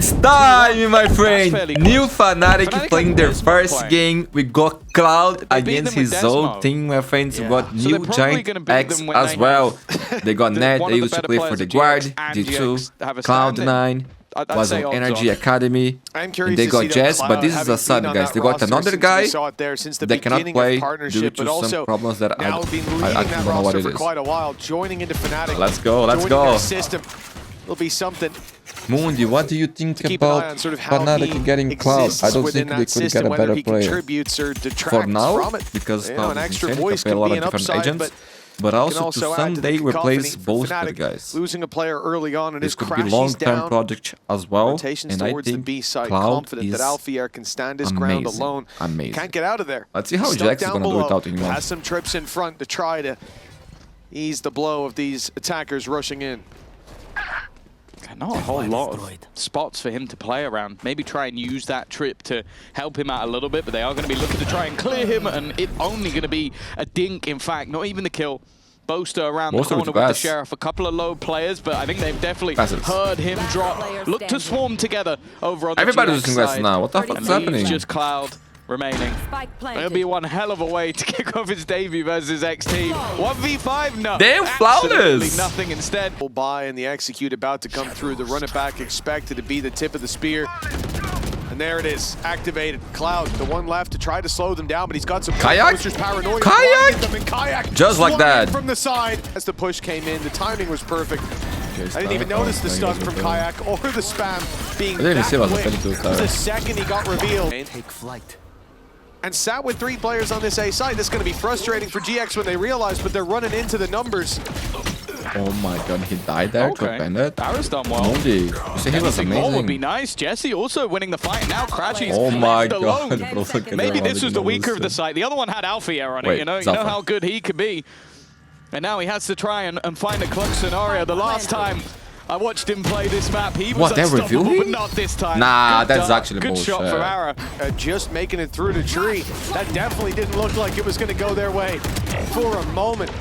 It's time, my friend. New FNATIC playing their first game. We got Cloud against his old team, my friends. We got new GIANTX as well. They got Ned. They used to play for the Guard, D2, Cloud9. Was on Energy Academy, and they got Jess, but this is a sub, guys. They got another guy that cannot play due to some problems that I don't know what it is. Let's go, let's go. Will be something. Mundi, what do you think about FNATIC getting Cloud? I don't think they could get a better player for now, because Cloud is insane. They play a lot of different agents. But also to someday replace both the guys. Losing a player early on and this could be long-term project as well, and I think Cloud is that Alfier can stand his ground alone. Amazing. Can't get out of there. Let's see how Jax is gonna do without him. Has some trips in front to try to ease the blow of these attackers rushing in. Not a whole lot of spots for him to play around. Maybe try and use that trip to help him out a little bit, but they are going to be looking to try and clear him, and it's only going to be a dink, in fact, not even the kill. Boaster around the corner with the Sheriff. A couple of low players, but I think they've definitely heard him drop. Look to swarm together over on the Everybody's using West now. What the fuck is happening? Just Cloud remaining. It'll be one hell of a way to kick off his debut versus XT. 1v5? No. Damn, flawless! Nothing instead. By and the execute about to come through. The run it back expected to be the tip of the spear. And there it is, activated. Cloud, the one left to try to slow them down, but he's got some Kayak? Paranoia. Kayak? Just like that. From the side. As the push came in, the timing was perfect. I didn't even notice the stun from Kayak or the spam being that quick. It was the second he got revealed. Take flight. And sat with 3 players on this A side. This is going to be frustrating for GX when they realize, but they're running into the numbers. Oh my god, he died there to Bandit. Arrow's done well. Mundi. You see, he was amazing. Would be nice. Jesse also winning the fight. Now Crashy's oh my god. Maybe this was the weaker of the side. The other one had Alfier on it. You know how good he could be. And now he has to try and find a clutch scenario. The last time I watched him play this map, he was unstoppable, but not this time. Nah, that's actually good bullshit. Shot from Ara. Just making it through the tree. That definitely didn't look like it was going to go their way for a moment.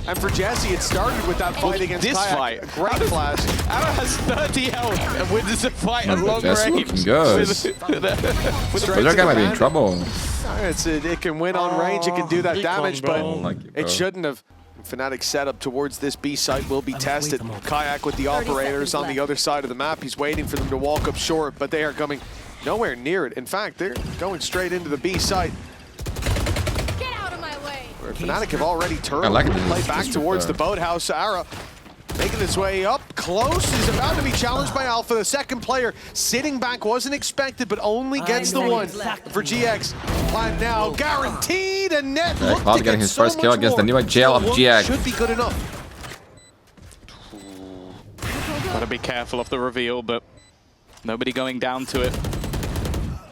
And for Jesse, it started with that fight against this Kayak. fight. A great flash. Ara has 30 health and wins the fight at long range. Looking good. That guy might be in trouble. It can win on range, it can do that damage, but it shouldn't have. FNATIC setup towards this B site will be tested. Kayak with the operators on the other side of the map. He's waiting for them to walk up short, but they are coming nowhere near it. In fact, they're going straight into the B site. Get out of my way. Where FNATIC have already turned to play back towards the boathouse. Ara making his way up close. He's about to be challenged by Alpha. The second player sitting back wasn't expected, but only gets the one for GX. Plan now guaranteed, and Net Cloud getting his first kill against the new jail of GX. Should be good enough. Gotta be careful of the reveal, but nobody going down to it.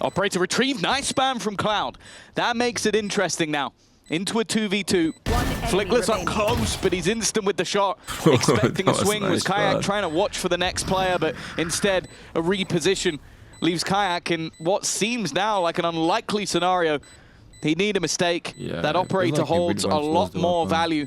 Operator retrieve, nice spam from Cloud. That makes it interesting now. Into a 2v2. Flickless up close, but he's instant with the shot. Expecting a swing was Kayak trying to watch for the next player, but instead a reposition leaves Kayak in what seems now like an unlikely scenario. He'd need a mistake. That operator holds a lot more value.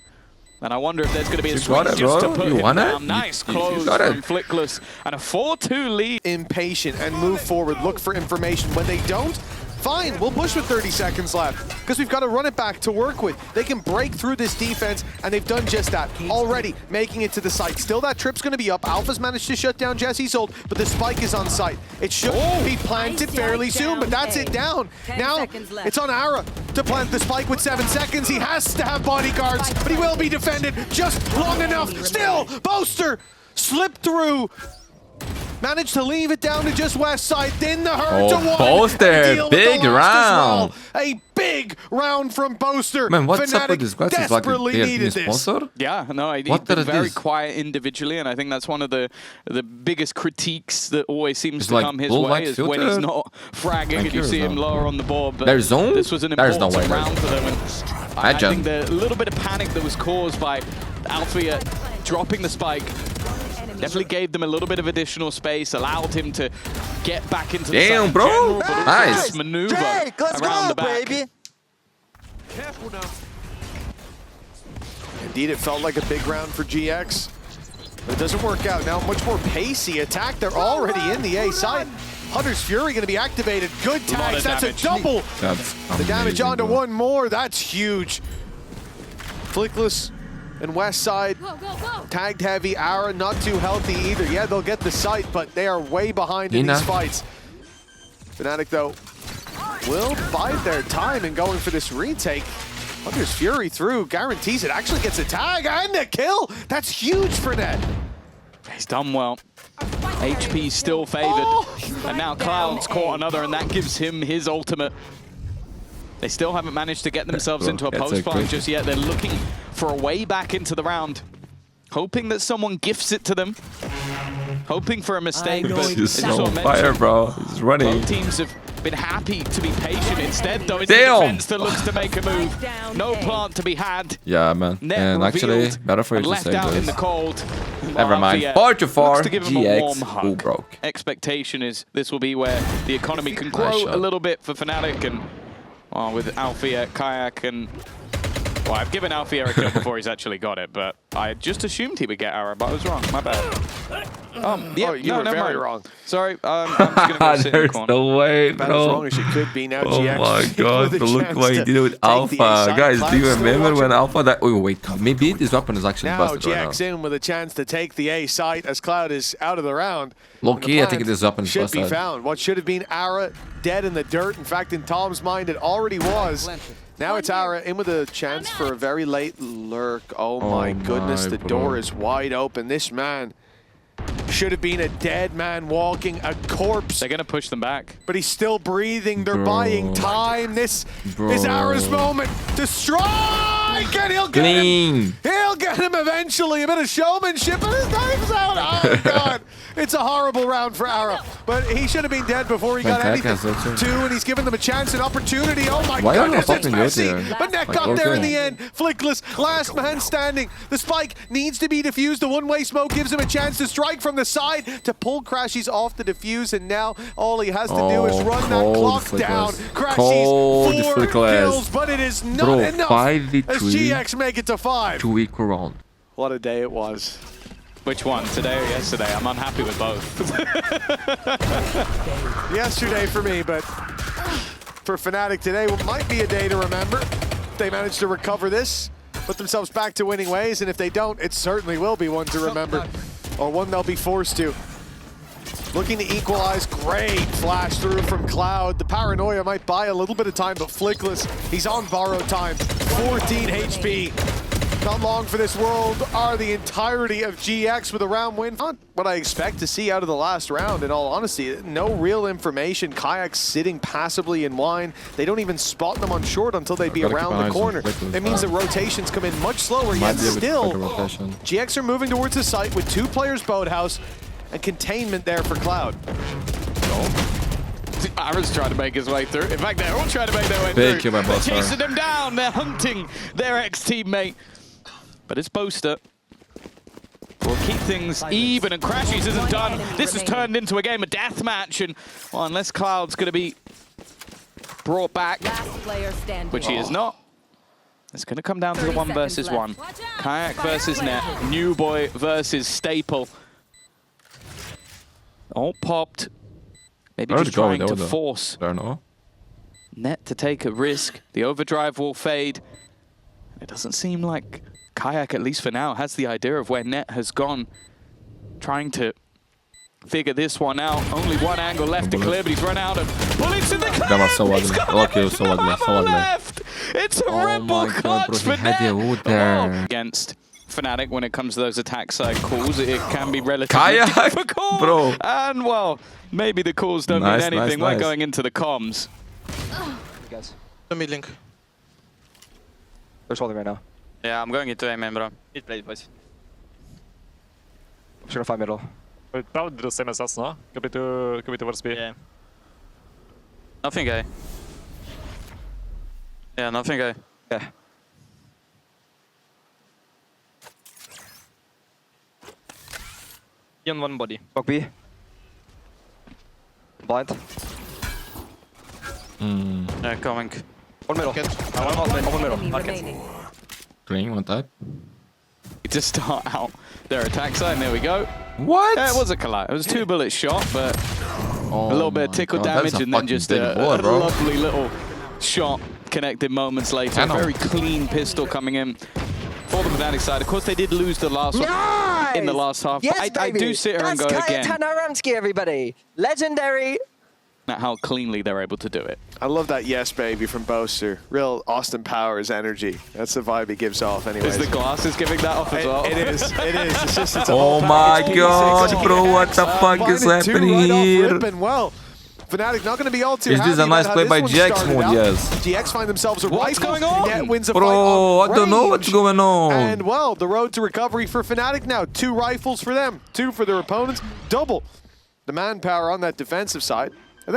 And I wonder if there's going to be a swing just to put him down. Nice close from Flickless. And a 4-2 lead. Impatient and move forward, look for information. When they don't, fine, we'll push with 30 seconds left because we've got to run it back to work with. They can break through this defense, and they've done just that already, making it to the site. Still, that trip's going to be up. Alpha's managed to shut down Jesse's ult, but the spike is on site. It should be planted fairly soon, but that's it down. Now, it's on Ara to plant the spike with 7 seconds. He has to have bodyguards, but he will be defended just long enough. Still, Boaster slipped through. Managed to leave it down to just west side, then the herd to one. Boaster, big round. A big round from Boaster. Man, what's up with this guy? He's like needed sponsor? Yeah, no, he's been very quiet individually, and I think that's one of the biggest critiques that always seems to come his way is when he's not fragging and you see him lower on the board. But there's zone? This was an important round for them, and I think the little bit of panic that was caused by Alfier dropping the spike definitely gave them a little bit of additional space, allowed him to get back into the damn, bro. General, but nice maneuver around the back. Baby. Careful now. Indeed, it felt like a big round for GX. But it doesn't work out. Now much more pacey attack. They're already in the A site. Hunter's Fury going to be activated. Good tags. That's a double. That's The damage onto bro. one more. That's huge. Flickless and West Side Go, go, go. tagged heavy. Ara not too healthy either. Yeah, they'll get the site, but they are way behind in these fights. FNATIC, though, will bide their time in going for this retake. Hunter's Fury through, guarantees it. Actually gets a tag and a kill. That's huge for Net. He's done well. HP still favored. And now Cloud's caught another, and that gives him his ultimate. They still haven't managed to get themselves into a post-farm just yet. They're looking for a way back into the round. Hoping that someone gifts it to them. Hoping for a mistake, but He's on fire, bro. He's running. both teams have been happy to be patient. Instead, though, it's the defense that looks to make a move. No plant to be had. Yeah, man. Net and actually, revealed better for you to left say out in the this. cold. Never mind. Alfie, 4-4. looks to give him a warm GX. hug. Who broke? Expectation is this will be where the economy can grow a little bit for FNATIC, and with Alfie, Kayak, and well, I've given Alfie a kill before he's actually got it, but I just assumed he would get Ara, but I was wrong. My bad. Yeah, you were very wrong. Sorry, I'm just gonna go sit in the There's corner. no way, About as wrong bro. as it could be now. Oh GX my god, with a but look chance what he to did with take the Alpha. A-side. Guys, do you Cloud's still remember when watching. Alpha that... Oh, wait, maybe this weapon is actually Now busted right GX now. in with a chance to take the A site as Cloud is out of the round. Low-key, I think plant this weapon is should be busted. found. What should have been Ara dead in the dirt. In fact, in Tom's mind, it already was. Now it's Ara in with a chance for a very late lurk. Oh my goodness, the door is wide open. This man should have been a dead man walking, a corpse. They're gonna push them back. But he's still breathing. They're Bro. buying time. This Bro. is Ara's moment to strike, and he'll get him. Clean. He'll get him eventually. A bit of showmanship, and his knife's out. Oh god, it's a horrible round for Ara. But he should have been dead before he got anything. Two, and he's given them a chance, an opportunity. Oh my Why are they goodness, it's fucking good messy. here? But Net Like, got there in okay. the end. Flickless, last man standing. The spike needs to be defused. The one-way smoke gives him a chance to strike from the side to pull Crashies off the defuse, and now all he has to do is run that clock down. Crashies 4 kills, but it is not enough 5v3 as GX make it to 5. 2 equal round. What a day it was. Which one, today or yesterday? I'm unhappy with both. Yesterday for me, but for FNATIC today might be a day to remember. If they manage to recover this, put themselves back to winning ways, and if they don't, it certainly will be one to remember, or one they'll be forced to. Looking to equalize, great flash through from Cloud. The paranoia might buy a little bit of time, but Flickless, he's on borrowed time. 14 HP. Not long for this world are the entirety of GX with a round win. Not what I expect to see out of the last round, in all honesty. No real information. Kayak's sitting passively in line. They don't even spot them on short until they'd be around the corner. It means the rotations come in much slower, yet still GX are moving towards the site with 2 players boathouse and containment there for Cloud. Ara's trying to make his way through. In fact, they're all trying to make their way Big through. kill by They're Boaster. chasing them down. They're hunting their ex-teammate. But it's Boaster. We'll keep things even, and Crashies isn't done. This has turned into a game of deathmatch, and well, unless Cloud's going to be brought back, which he is not, it's going to come down to the 1 versus 1. Kayak versus Net, New Boy versus Staple. All popped. Maybe just trying to force Net to take a risk. The overdrive will fade. It doesn't seem like Kayak, at least for now, has the idea of where Net has gone. Trying to figure this one out. Only one angle left to clear, but he's run out of bullets in the clip. That was so He's ugly. got Okay, so ugly, so ugly. left. It's a Red Bull my God, clutch bro, for he had the ult Net. there. Against FNATIC, when it comes to those attack side calls, it can be relatively Kayak, difficult. bro. And well, maybe the calls don't mean anything. We're going into the comms. Guys, The mid link. they're holding right now. Yeah, I'm going into main, bro. Mid plate, boys. I'm just gonna find middle. Wait, Cloud did the same as us, no? Could be towards B. Yeah. Nothing A. Yeah, nothing A. Yeah. On one body. Smoke B. Blind. Yeah, coming. One middle. One middle. One middle. Green, one type. to start out their attack side. And there we go. What? Yeah, it was a collide. It was a 2-bullet shot, but a little bit of tickle damage and then just a lovely little shot connected moments later. Very clean pistol coming in for the FNATIC side. Of course, they did lose the last one in the last half. Yes, but I do sit here and go again. That's everybody. Legendary. At how cleanly they're able to do it. I love that yes baby from Boaster. Real Austin Powers energy. That's the vibe he gives off anyways. Is the glasses giving that off as well? It is. It's just, it's Oh my god, bro, what the fuck is happening here? Well, FNATIC not going to be all too Is this a nice play by GX mode? Yes. GX find themselves a What's rifle. going on? Net wins a Bro, fight on I don't know what's range. going on. And well, the road to recovery for FNATIC now. 2 rifles for them, 2 for their opponents. Double the manpower on that defensive side. And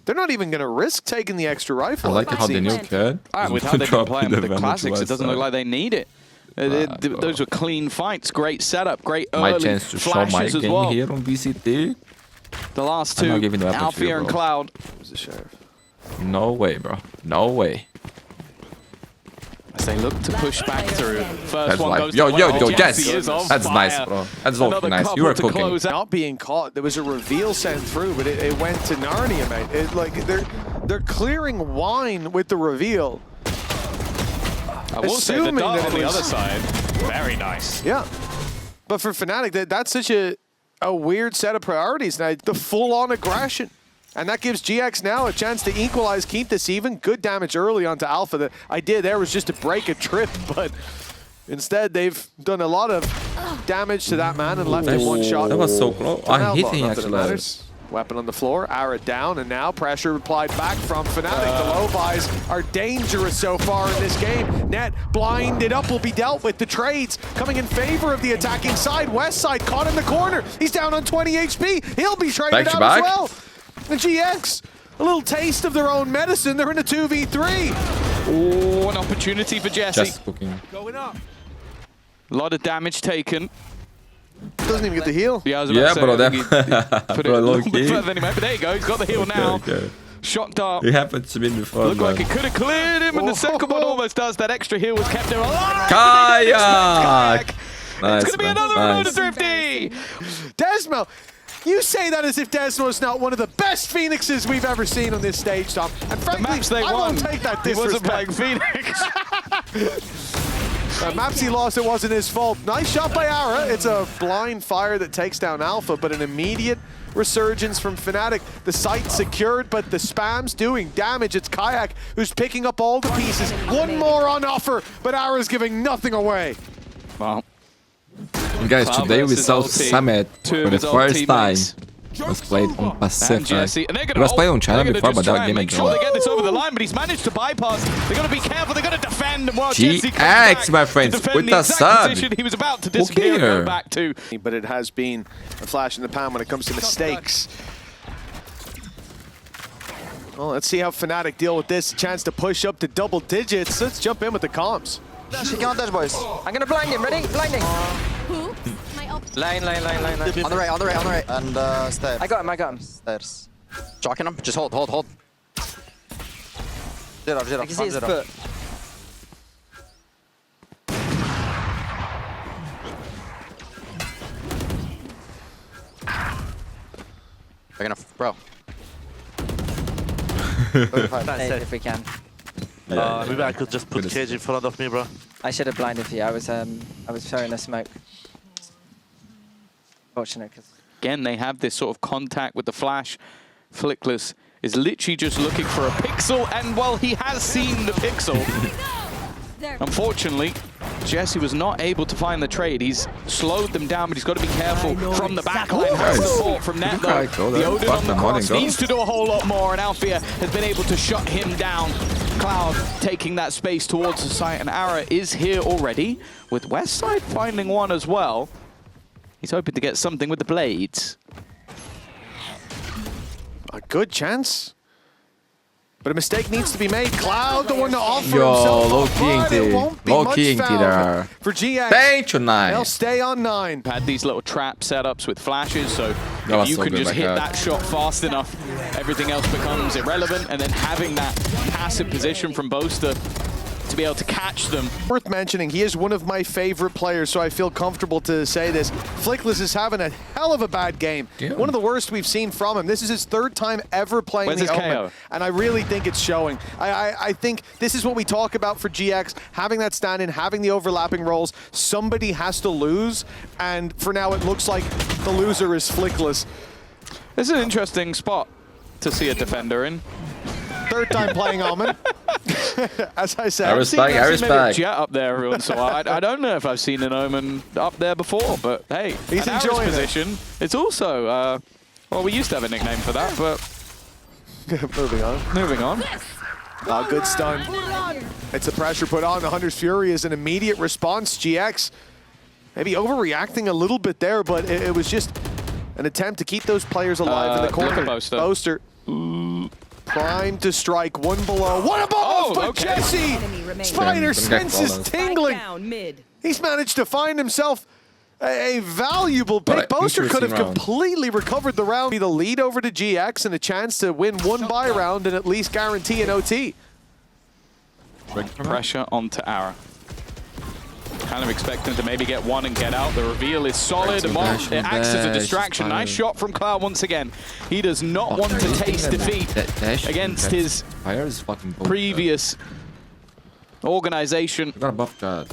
they're not even going to risk taking the extra rifle. I like how the new kid. With how they've been playing with the classics, it doesn't look like they need it. Those were clean fights, great setup, great early My chance to show my flashes as game well. here on VCT. The last I'm two, not giving the weapon to Alfia you, and bro. Cloud. Who's the sheriff? No way, bro. No way. As they look to push back through. First That's one life. goes Yo, to yo, West. yo, Jesse yes. is on That's fire. nice, bro. That's Another looking nice. couple You are to cooking. close out. Not being caught. There was a reveal sent through, but it went to Narnia, mate. They're clearing wine with the reveal. I will say the assuming dart that on it the was- other side. Very nice. Yeah. But for FNATIC, that's such a weird set of priorities now. The full-on aggression. And that gives GX now a chance to equalize, keep this even. Good damage early onto Alpha. The idea there was just to break a trip, but instead they've done a lot of damage to that man and left him one shot. That was so close. I'm hitting Not that it actually. matters. Weapon on the floor, Ara down, and now pressure applied back from FNATIC. The low buys are dangerous so far in this game. Net blinded up will be dealt with. The trades coming in favor of the attacking side. West side caught in the corner. He's down on 20 HP. He'll be traded out as well. The GX, a little taste of their own medicine. They're in a 2v3. Oh, an opportunity for Jesse. Just cooking. Going up. A lot of damage taken. Doesn't even get the heal. Yeah, I was about to say, bro, I think he put it a little bit low-key. further than he meant, but there you go. He's got the heal now. Okay. Shock dart. It happened to me before. Looked like it could have cleared him, and the second one almost does. That extra heal was kept him alive. Kayak! Nice, It's going to be man. another round of Nice. Thrifty. Desmo, you say that as if Desmo's not one of the best Phoenixes we've ever seen on this stage, Tom. And The frankly, maps they I won. won't take that He wasn't disrespect. playing Phoenix. Maps he lost, it wasn't his fault. Nice shot by Ara. It's a blind fire that takes down Alpha, but an immediate resurgence from FNATIC. The site's secured, but the spam's doing damage. It's Kayak who's picking up all the pieces. One more on offer, but Ara's giving nothing away. Well, Guys, Cloud today we versus saw old team. Summit Two for of the his old first time. teammates. Was played on And Pacific. Jesse, and they're It gonna was played on China they're before, gonna but just try that and game make sure they get this over the line, but he's managed to bypass. They're going to be careful. They're going to defend. And while Jesse comes back GX, my friends, to defend with the the exact sub. position he was about to disappear and Okay. go back to. But it has been a flash in the pan when it comes to mistakes. Well, let's see how FNATIC deal with this. A chance to push up to double digits. Let's jump in with the comms. She can't dash, boys. I'm gonna blind him. Ready? Blinding. Who? My ult. Line. On the right. And stairs. I got him. Stairs. Chalking him. Just hold. Zero. I can see his foot. We're gonna, bro. If we can. Maybe I could just put Cage in front of me, bro. I should have blinded for you. I was throwing a smoke. Fortunate, because Again, they have this sort of contact with the flash. Flickless is literally just looking for a pixel, and well, he has seen the pixel. There. Unfortunately, Jesse was not able to find the trade. He's slowed them down, but he's got to be careful from the back line. Has Nice. support from Net, though. Okay, cool. The That's Odin on the fucking morning, cross go. needs to do a whole lot more, and Alfia has been able to shut him down. Cloud taking that space towards the site, and Ara is here already, with Westside finding one as well. He's hoping to get something with the blades. A good chance. But a mistake needs to be made. Cloud, the one to offer Yo, himself. low up, key but it indeed. won't be Low much key indeed foul there. for GX. Thank you, They'll nice. stay on 9. Had these little trap setups with flashes, so That was if you so can good just like hit that. that shot fast enough, everything else becomes irrelevant, and then having that passive position from Boaster to be able to catch them. Worth mentioning, he is one of my favorite players, so I feel comfortable to say this. FNATIC is having a hell of a bad game. Yeah. One of the worst we've seen from him. This is his 3rd time ever playing Where's the his Omen, KO? and I really think it's showing. I think this is what we talk about for GX, having that stand-in, having the overlapping roles. Somebody has to lose, and for now it looks like the loser is FNATIC. This is an interesting spot to see a defender in. 3rd time playing Omen. As I said, I respect. I Maybe a respect. Jet up there every once in a while. I don't know if I've seen an Omen up there before, but hey, He's an Arrows enjoying it. position. It's also, well, we used to have a nickname for that, but moving on. moving on. Oh, good stun. It's the pressure put on. The Hunter's Fury is an immediate response. GX maybe overreacting a little bit there, but it was just an attempt to keep those players alive in the corner. look at Boaster. Boaster. Primed to strike. One below. What a ball for okay. Jesse! Spider senses tingling. Down mid. He's managed to find himself a valuable pick. Right, Boaster could have interesting round. completely recovered the round. Be the lead over to GX and a chance to win one buy round and at least guarantee an OT. Pressure onto Ara. Kind of expecting to maybe get one and get out. The reveal is solid. And it acts as a distraction. Nice shot from Cloud once again. He does not want to taste defeat against his previous organization. I got a buff guard.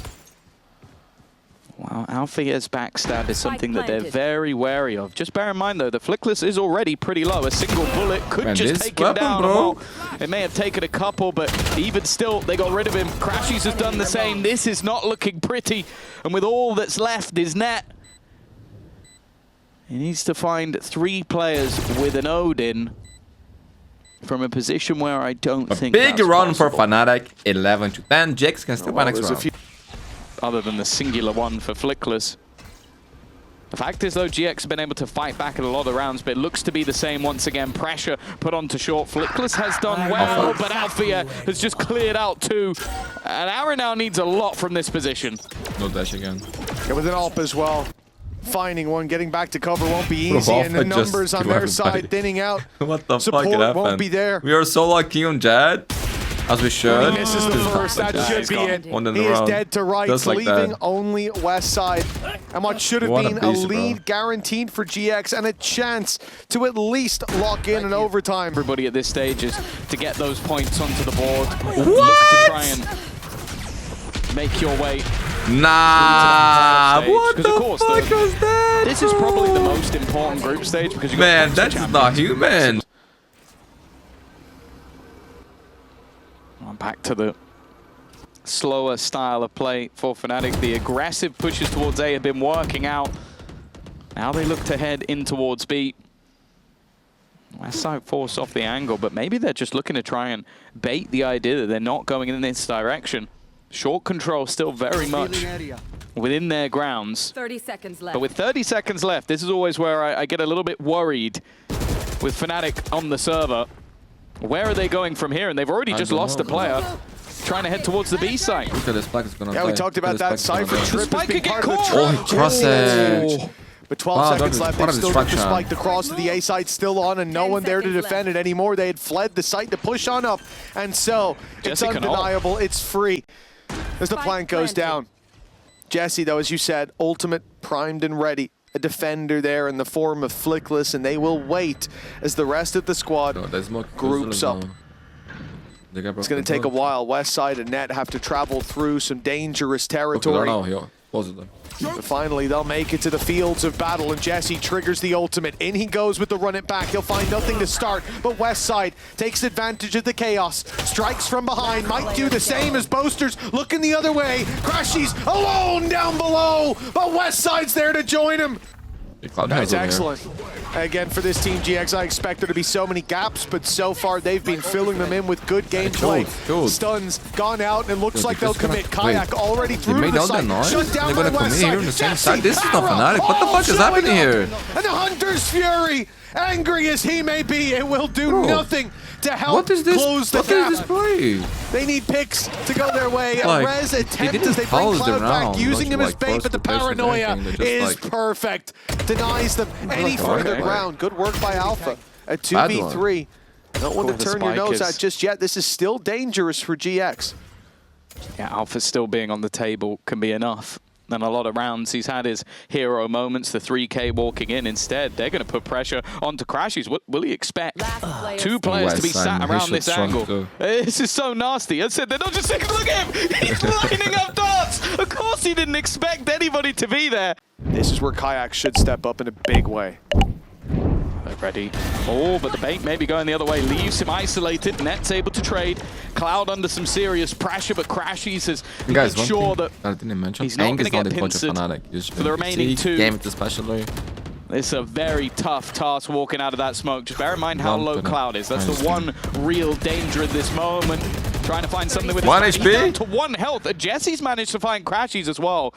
Wow, Althea's backstab is something that they're very wary of. Just bear in mind, though, the FNATIC is already pretty low. A single bullet could Man, just this take him weapon, down. bro. Well, it may have taken a couple, but even still, they got rid of him. Crashies has done the same. This is not looking pretty. And with all that's left is Net. He needs to find 3 players with an Odin from a position where I don't think Big that's run for possible. FNATIC, 11 to 10. Jax can still win next round. Other than the singular one for FNATIC. The fact is, though, GX have been able to fight back in a lot of rounds, but it looks to be the same once again. Pressure put onto short. FNATIC has done well, but Althea has just cleared out 2. And Aaron now needs a lot from this position. No dash again. Yeah, with an AWP as well. Finding one, getting back to cover won't be Bro, easy, and the Alpha just numbers on killed their everybody. side thinning out. What the Support fuck happened? won't be there. We are so lucky on Jad, as we should. He misses the first, that should be it. One in He a is row. dead to rights, Just like leaving that. only West Side. And what should have What a been a beast, bro. lead guaranteed for GX and a chance to at least lock in an overtime. Everybody at this stage is to get those points onto the board. What? Look to try and make your way. Nah, Stage, what the 'cause of course, fuck was that? This is probably the bro? most important group stage because you Man, that is not human. Back to the slower style of play for FNATIC. The aggressive pushes towards A have been working out. Now they look to head in towards B. West Side force off the angle, but maybe they're just looking to try and bait the idea that they're not going in this direction. Short control still very much within their grounds. 30 seconds left. But with 30 seconds left, this is always where I get a little bit worried with FNATIC on the server. Where are they going from here? And they've already just lost a player trying to head towards the B site. Look at this spike is gonna Yeah, we talked about that Cypher trip as Spike being could part get of the caught. trip. Oh, he crossed it. But 12 Wow, seconds that left, is- what they've a still got the distraction. spike across to the A side still on and no 10 one there to seconds defend left. it anymore. They had fled the site to push on up. And so, it's Jesse can undeniable, it's free. As the plank goes down. Jesse, though, as you said, ultimate primed and ready. A defender there in the form of FNATIC, and they will wait as the rest of the squad No, there's more groups up. It's It's going to take a while. West Side and Net have to travel through some dangerous territory. But finally, they'll make it to the fields of battle, and Jesse triggers the ultimate. In he goes with the run it back. He'll find nothing to start, but West Side takes advantage of the chaos. Strikes from behind, might do the same as Boasters. Looking the other way. Crashies alone down below, but West Side's there to join him. That's excellent. Again, for this team, GX, I expect there to be so many gaps, but so far they've been filling them in with good gameplay. Stuns gone out, and it looks like they'll commit. Kayak already through the site. Shut down by West Side. Jesse, This is not FNATIC. What the fuck is happening here? And the Hunter's Fury, angry as he may be, it will do nothing to help What is this? close the What gap. is this play? They need picks to go their way. A Like, res they attempt didn't as they bring pause the Cloud back, round, using him not as like bait, force but the rotation or paranoia anything, they is just, like- perfect. Denies them any further okay. ground. Good work by Alpha. At Bad 2v3. Not one to The turn your spike nose is- at just yet. This is still dangerous for GX. Yeah, Alpha still being on the table can be enough. And a lot of rounds he's had his hero moments, the 3K walking in. Instead, they're going to put pressure onto Crashies. What will he expect? Two players to be sat around this angle. This is so nasty. I said, they're not just saying, look at him! He's lining up darts! Of course he didn't expect anybody to be there. This is where Kayak should step up in a big way. They're ready. Oh, but the bait may be going the other way. Leaves him isolated. Net's able to trade. Cloud under some serious pressure, but Crashies has made sure that I didn't mention. he's not going to get pincered for the remaining two. Game especially. It's a very tough task walking out of that smoke. Just bear in mind how low Cloud is. That's the one real danger at this moment. Trying to find something with his 1 HP. down to 1 health. Jesse's managed to find Crashies as well.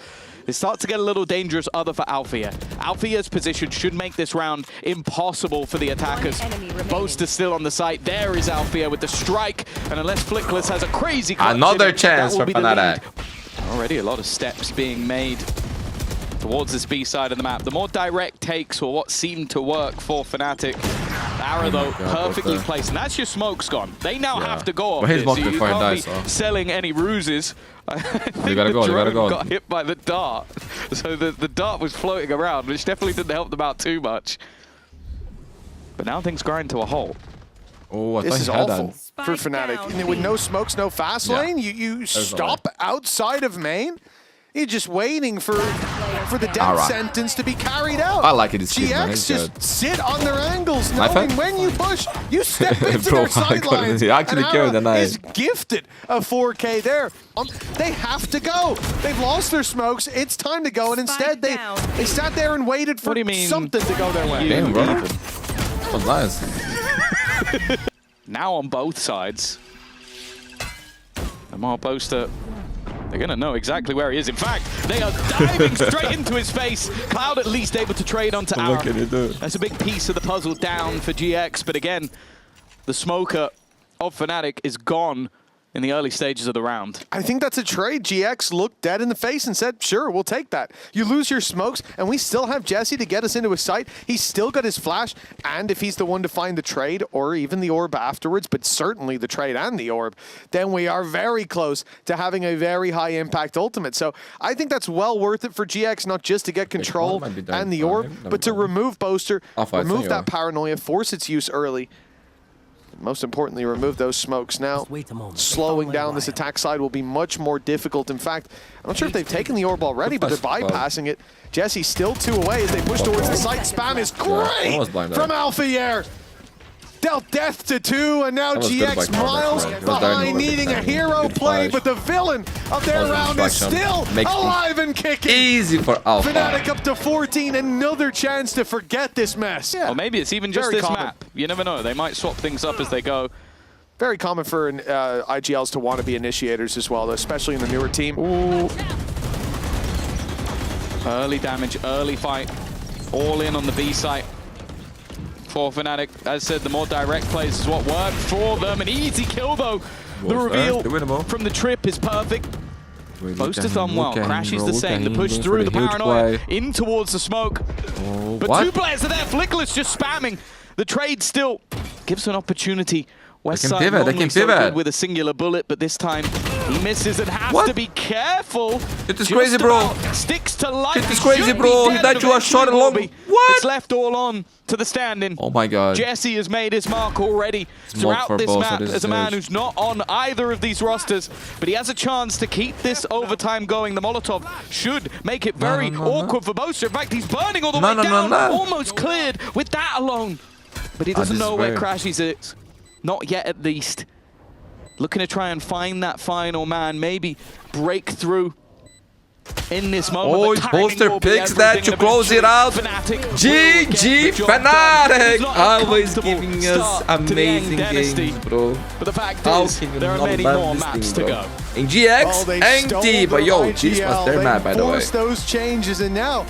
It starts to get a little dangerous other for Althea. Althea's position should make this round impossible for the attackers. Boast is still on the site. There is Althea with the strike. And unless Flickless has a crazy another chance for FNATIC. Already a lot of steps being made towards this B side of the map. The more direct takes or what seemed to work for FNATIc. Arrow though, perfectly placed. And that's your smoke's gone. They now have to go off this. So you can't be selling any ruses. I think you gotta go. Got hit by the dart. So the dart was floating around, which definitely didn't help them out too much. But now things grind to a halt. Oh, this is awful for FNATIc. And with no smokes, no fast lane, you stop outside of main. You're just waiting for the death sentence to be carried out. I like it. GX just sit on their angles, knowing when you push, you step into their sidelines. He actually carried the knife. Is gifted a 4K there. They have to go. They've lost their smokes. It's time to go, and instead they sat there and waited for something to go their way. Damn, bro. That was nice. Now on both sides, Lamar Poster. They're going to know exactly where he is. In fact, they are diving straight into his face. Cloud at least able to trade onto Arrow. That's a big piece of the puzzle down for GX. But again, the smoker of FNATIc is gone in the early stages of the round. I think that's a trade. GX looked dead in the face and said, sure, we'll take that. You lose your smokes, and we still have Jesse to get us into his sight. He's still got his flash, and if he's the one to find the trade, or even the orb afterwards, but certainly the trade and the orb, then we are very close to having a very high impact ultimate. So I think that's well worth it for GX, not just to get control and the orb, but to remove Boaster, remove that paranoia, force its use early. Most importantly, remove those smokes now. Slowing down this attack side will be much more difficult. In fact, I'm not sure if they've taken the orb already, but they're bypassing it. Jesse's still 2 away as they push towards the site. Spam is great from Alphayer. Dealt death to 2, and now GX miles behind, needing a hero play, but the villain of their round is still alive and kicking. Easy for Alpha. FNATIc up to 14, another chance to forget this mess. Or maybe it's even just this map. You never know. They might swap things up as they go. Very common for IGLs to want to be initiators as well, though, especially in the newer team. Ooh. Early damage, early fight. All in on the B site. For FNATIc, as said, the more direct plays is what worked for them. An easy kill though. The reveal from the trip is perfect. Boaster's done well. Crashies the same. The push through the paranoia in towards the smoke. But 2 players are there. Flickless just spamming. The trade still gives an opportunity. Westside normally so good with a singular bullet, but this time he misses and has to be careful. It is crazy, bro. Sticks to life. It is crazy, bro. He died to a shot along. What? It's left all on to the stand-in. Oh my god. Jesse has made his mark already throughout this map as a man who's not on either of these rosters, but he has a chance to keep this overtime going. The Molotov should make it very awkward for Boaster. In fact, he's burning all the way down. Almost cleared with that alone. But he doesn't know where Crashies is. Not yet, at least. Looking to try and find that final man, maybe break through in this moment. Oh, Boaster picks that to close it out. GG FNATIc! Always giving us amazing games, bro. But the fact is, there are many more maps to go. In GX and D, but yo, this was their map, by the way. Those changes, and now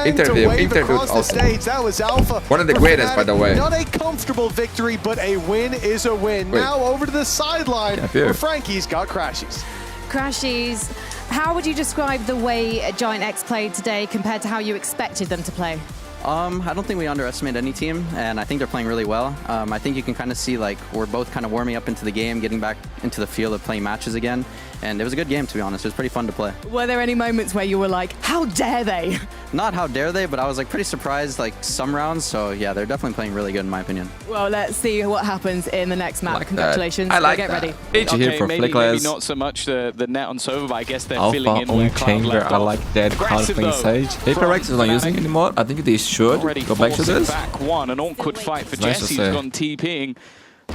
interview across the stage. That was Alpha. One of the greatest, by the way. Not a comfortable victory, but a win is a win. Now over to the sideline where Frankie's got Crashies. Crashies, how would you describe the way GIANTX played today compared to how you expected them to play? I don't think we underestimate any team, and I think they're playing really well. I think you can kind of see like we're both kind of warming up into the game, getting back into the field of playing matches again, and it was a good game, to be honest. It was pretty fun to play. Were there any moments where you were like, how dare they? Not how dare they, but I was like pretty surprised like some rounds, so yeah, they're definitely playing really good in my opinion. Well, let's see what happens in the next map. Like Congratulations. That. I like Get that. ready. HG here for maybe Flickless. not so much the net on Sova, but I guess they're Alpha filling in where on Cloud chamber. left I off. like that. Cloud Aggressive, playing though, Sage. Peripherals is not using anymore. I think they should Already go back to forcing this. back one, an awkward fight for Nice to Jesse, see. who's gone TPing.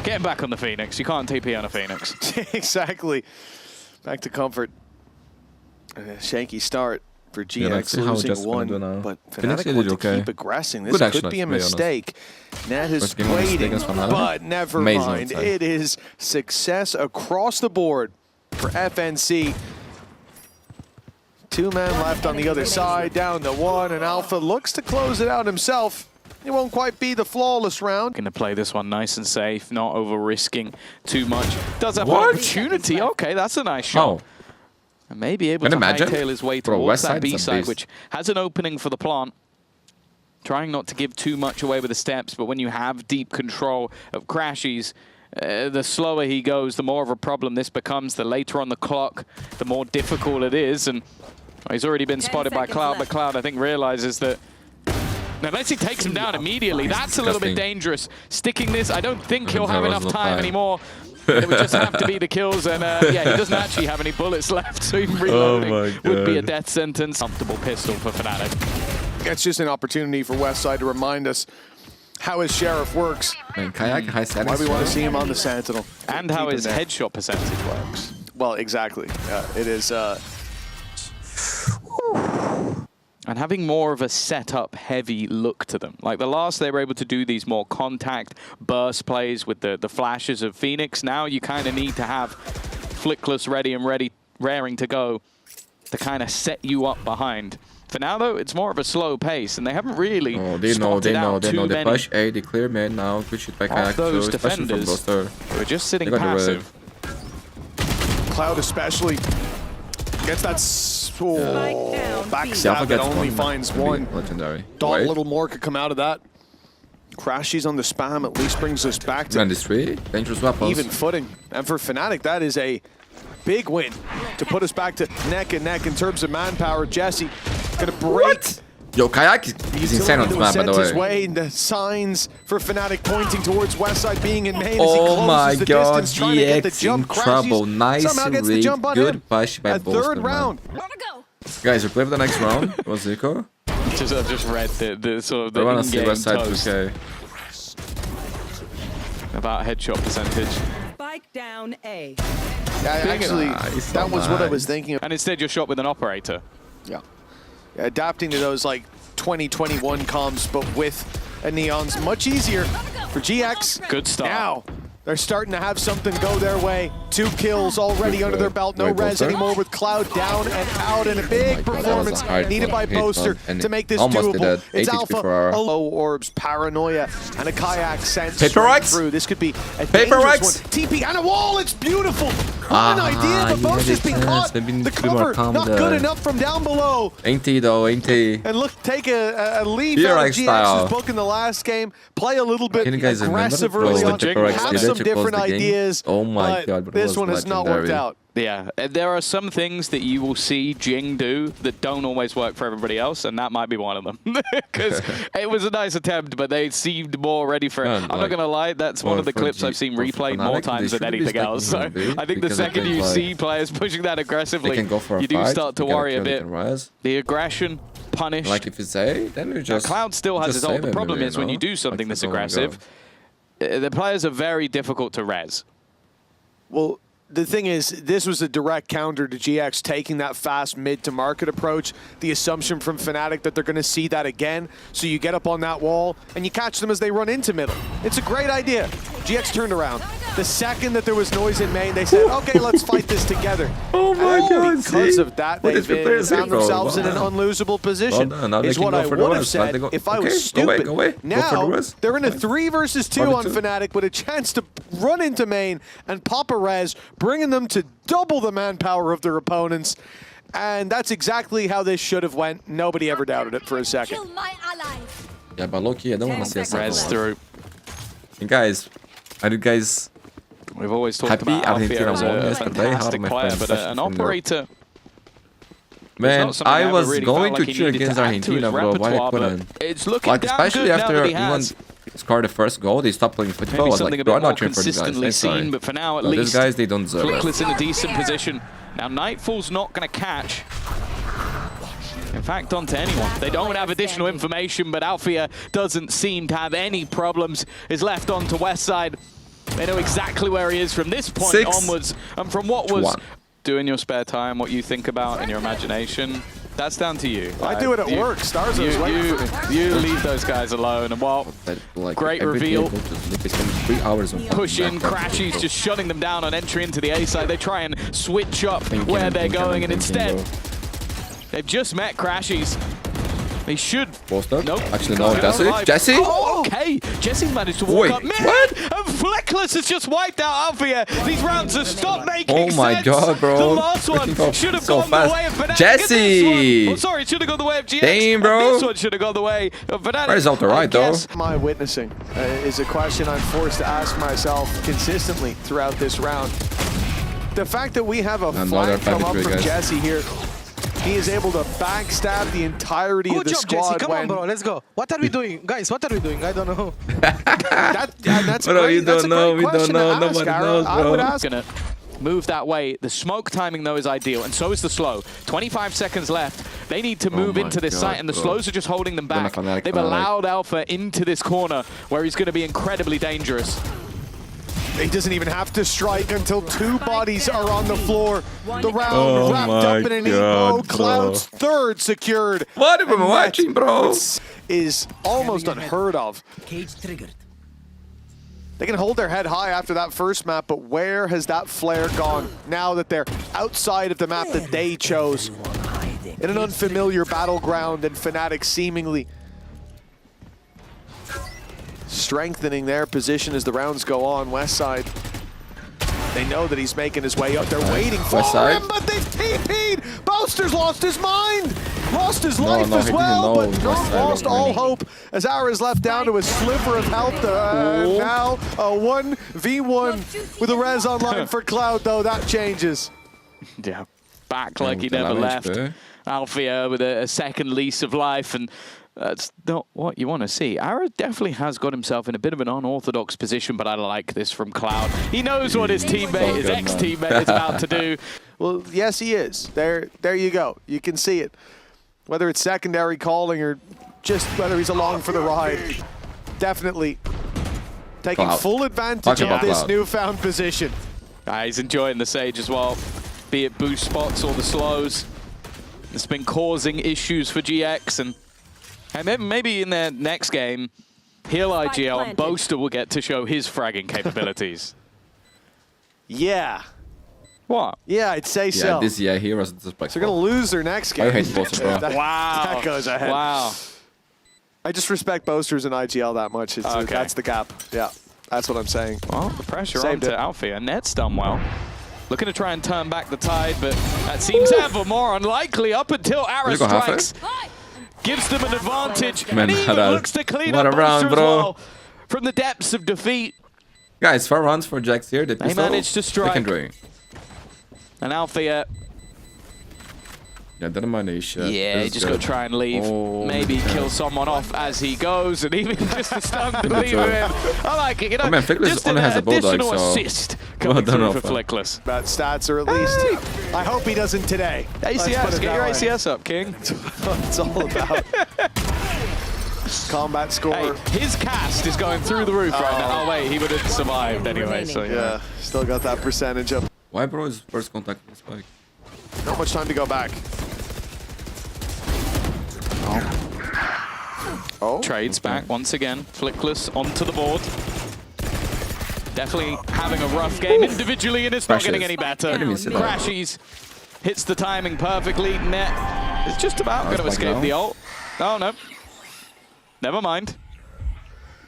Getting back on the Phoenix. You can't TP on a Phoenix. Exactly. Back to comfort. A shanky start for GX, let's see how losing Just one, gonna do now. but Phoenix FNATIC want did to okay. keep aggressing. This Good could action, be a to be honest. mistake. Net is First game of mistake waiting, against FNATIC. but never Amazing, mind. I'd say. It is success across the board for FNC. 2 men left on the other side, down to 1, and Alpha looks to close it out himself. It won't quite be the flawless round. Going to play this one nice and safe, not over-risking too much. Does have What? an opportunity. Okay, that's a nice shot. Oh, And maybe able Can to you imagine? hightail his way Bro, towards West that Side is B a side, beast. which has an opening for the plant. Trying not to give too much away with the steps, but when you have deep control of Crashies, the slower he goes, the more of a problem this becomes. The later on the clock, the more difficult it is. And he's already been spotted by Cloud, but Cloud, I think, realizes that unless he takes him down immediately, that's a little bit dangerous. Sticking this, I don't think he'll have enough time anymore. It would just have to be the kills, and yeah, he doesn't actually have any bullets left, so even reloading would be a death sentence. Comfortable pistol for FNATIC. It's just an opportunity for Westside to remind us how his Sheriff works, man, Kayak high settings. why we want to see him on the Sentinel. And how Keep him his there. headshot percentage works. Well, exactly. It is... And having more of a setup heavy look to them. Like the last, they were able to do these more contact burst plays with the flashes of Phoenix. Now you kind of need to have Flickless ready, raring to go to kind of set you up behind. For now, though, it's more of a slow pace, and they haven't really They know. They many push A, they clear mid now. Good shit by of Kayak those too, especially from defenders Buster. who are just sitting They got the passive. Cloud especially gets that backstab Alpha that gets only one, finds maybe one. legendary. Thought a Wait. little more could come out of that. Crashies on the spam at least brings us back to 93, dangerous weapons. even footing. And for FNATIC, that is a big win to put us back to neck and neck in terms of manpower. Jesse gonna break. Yo, Kayak is insane on this map, by the his way. way. The signs for FNATIC pointing towards Westside being in main as he Oh closes my the god, distance, trying to get the GX jump. in trouble. Crashies Nice somehow gets the read. jump on him. Good push by A Bolster, third round. Gotta go. Guys, we play for the next round. What's Zico? I've just read the sort of the I want to see in-game West Side toast 2K. about headshot percentage. Spike down A. Yeah, actually, Nice, that was what I nice. was thinking of. And instead, you're shot with an operator. Yeah. Adapting to those like 2021 comms, but with a Neon's much easier for GX. Good start. Now they're starting to have something go their way. 2 kills already under their belt. No Wait, res Bolster? anymore with Cloud down and out, and a big God, that was performance a hard needed by hit, Boaster and to make this almost did doable. that. It's 8 HP Alpha, per hour. a low orbs, paranoia, and a kayak sent Paper straight Rex? through. This could be a Paper dangerous Rex? one. TP and a wall. It's beautiful. What an idea, but yeah, Boaster's they been can. caught. They've been The a bit more cover calm not there. good enough from down below. Ain't he though, ain't he? And look, take a leaf Here, out of like, GX's style. book in the last game. Play a little bit Can you guys remember aggressive that? early Bro, on. Paper Rex Have did it some to close different the game. ideas. Oh my but god, but it this was one has not legendary. worked out. Yeah, there are some things that you will see Jing do that don't always work for everybody else, and that might be one of them. Because it was a nice attempt, but they seemed more ready for it. Yeah, I'm not like, going to lie, that's one of the clips I've seen replayed more times than anything else. So I think the second you see players pushing that aggressively, They can go for a you do fight, start to they gotta worry a kill, they bit. can rise. The aggression, punished. Like if you say, then you just Cloud still has just his own. save The him, problem maybe, is when you do something Like, that's oh my aggressive, the players are very difficult to res. Well, the thing is, this was a direct counter to GX taking that fast mid-to-market approach. The assumption from FNATIC that they're going to see that again. So you get up on that wall, and you catch them as they run into middle. It's a great idea. GX turned around. The second that there was noise in main, they said, okay, let's fight this together. Oh my And god, because see? of that, What they've is the players found here, bro? themselves in Well an done. unlosable position, Well done. Now they is can what go I for the would have rest, right? said They go- if I okay, was go away, stupid. go away. Go for the Now, rest. they're in a Fine. 3 versus 2 on 2. FNATIC with a chance to run into main and pop a res, bringing them to double the manpower of their opponents. And that's exactly how this should have went. Nobody ever doubted it for a second. Kill my ally. Yeah, but low-key, I don't want to see us. Res through. And guys, are you guys We've always talked happy about Argentina Alfia as won a yesterday? How fantastic my player, friends, but an operator. Man, not something I I ever was really going felt to like he cheer needed against to add to his Argentina, bro. Why I repertoire, but couldn't? it's looking Like, damn especially good now after that he everyone has. scored the first goal, they stopped playing football. I Maybe was something like, a bro, bit I'm more not cheering for these guys. consistently I'm sorry. seen, but for now, at No, least, these guys, they don't deserve it. Flickless in a decent position. Now, Nightfall's not going to catch. In fact, onto anyone. They don't have additional information, but Alfia doesn't seem to have any problems. Is left on to West Side. They know exactly where he is from this point onwards. And from what was do in your spare time, what you think about in your imagination, that's down to you. I do it at work. Stars are waiting for me. You leave those guys alone. And well, Like, great every day reveal. they spend 3 hours on Push in, Crashies just shutting them down on entry into the A side. They try and switch up where they're going, and instead, they've just met Crashies. They should. Poster? Nope. Actually, no. Jesse? Oh, okay. Jesse's managed to walk Wait, up mid. what? And Flickless has just wiped out Alfia. These rounds have stopped making sense. Oh my god, bro. The last one should have gone the way of FNATIC. Jesse! Oh, sorry, it should have gone the way of GX. Damn, bro. This one should have gone the way of FNATIC. Where's Alter right, though? Am I witnessing is a question I'm forced to ask myself consistently throughout this round. The fact that we have a flag come up from Jesse here, he is able to backstab the entirety of the squad. Jesse. Come on, bro. Let's go. What are we doing? Guys, what are we doing? I don't know. That's bro, you don't know. We don't know. Nobody knows, bro. I would ask. Gonna move that way. The smoke timing, though, is ideal, and so is the slow. 25 seconds left. They need to move into this site, and the slows are just holding them back. They've allowed Alpha into this corner, where he's going to be incredibly dangerous. He doesn't even have to strike until 2 bodies are on the floor. The round wrapped up in an Evo. Cloud's third secured. What am I watching, bro? Is almost unheard of. Cage triggered. They can hold their head high after that first map, but where has that flare gone now that they're outside of the map that they chose? In an unfamiliar battleground, and FNATIC seemingly strengthening their position as the rounds go on. West Side, they know that he's making his way up. They're waiting for him, but they've TP'd! Boaster's lost his mind! Lost his life as well, but not lost all hope as Ara's left down to a sliver of health. Now a 1v1 with a res online for Cloud, though. That changes. Yeah, back like he never left. Alfia with a second lease of life, and that's not what you want to see. Ara definitely has got himself in a bit of an unorthodox position, but I like this from Cloud. He knows what his teammate, his ex-teammate is about to do. Well, yes, he is. There you go. You can see it. Whether it's secondary calling or just whether he's along for the ride. Definitely taking full advantage of this newfound position. He's enjoying the Sage as well, be it boost spots or the slows. It's been causing issues for GX, and maybe in their next game, he'll IGL and Boaster will get to show his fragging capabilities. Yeah. What? Yeah, I'd say so. He was disrespectful. So they're going to lose their next game. I hate Boaster, bro. That goes ahead. Wow. I just respect Boasters and IGL that much. That's the gap. Yeah, that's what I'm saying. Well, the pressure onto Alfia. Net's done well. Looking to try and turn back the tide, but that seems ever more unlikely up until Ara strikes. Gives them an advantage, and even looks to clean up Boaster as well from the depths of defeat. Guys, 4 rounds for Jax here. They managed to strike. Secondary. And Alfia, yeah, he just got to try and leave. Maybe kill someone off as he goes, and even just a stun to leave him. I like it. You know, Flickless only has a bulldog, additional so assist coming through for Flickless. Bad stats, or at least I hope he doesn't today. ACS, get your ACS up, King. It's all about combat score. Hey, his cast is going through the roof right now. Oh wait, he would have survived anyway. So yeah, still got that percentage up. Why, bro, is first contact with the spike? Not much time to go back. Trades back once again. Flickless onto the board. Definitely having a rough game individually, and it's not getting any better. Crashies hits the timing perfectly. Net is just about going to escape the ult. Oh no. Never mind.